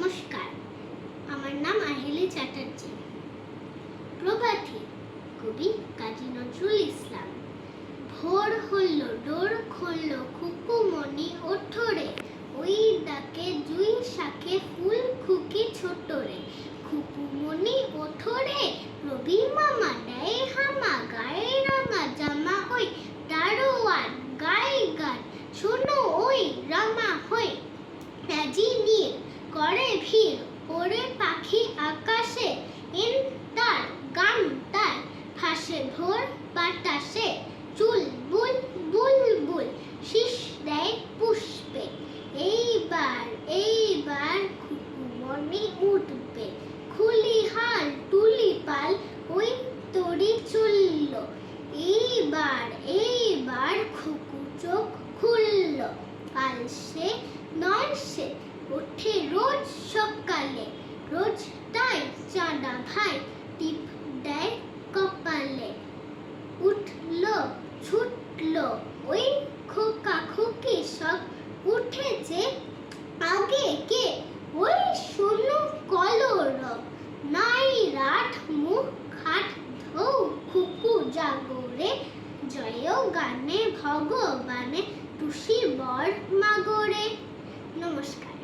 নমস্কার, আমার নাম আহিলি চ্যাটার্জি। প্রভাতী কবি কাজী নজরুল ইসলাম। ভোর হল, ডোর খুলল, খুকুমণি ওঠরে, ওই ডাকে জুই শাকে ফুল খুকি ছোটরে। খুকুমণি ওঠরে, রবি মামা দেয় হামা, গায়ে রাঙা জামা ওই দারোয়ান গায়ে গান, শোনো ওই রামা হই রাজি নীর করে ভিড়, ওরে পাখি আকাশে ইন তার গান তার ভাসে ভোর বাতাসে, চুল বুল বুলবুল শীষ দেয় পুষ্পে। এইবার খুকুমণি উঠবে, খুলি হাল তুলি পাল ওই তরি চলল। এইবার খুকু চোখ খুলল, কাল সে নয় সে ওঠে রোজ সকালে, রোজ তাই চাঁদা ভাই টিপ দেয় কপালে। উঠল ছুটল ওই খোকা খুকি সব, উঠেছে আগে কে ওই শোনো কলরব, নাই রাত মুখ খাট ধৌ খুকু জাগরে, জয় গানে ভগবানে টুসি বর মাগরে। নমস্কার।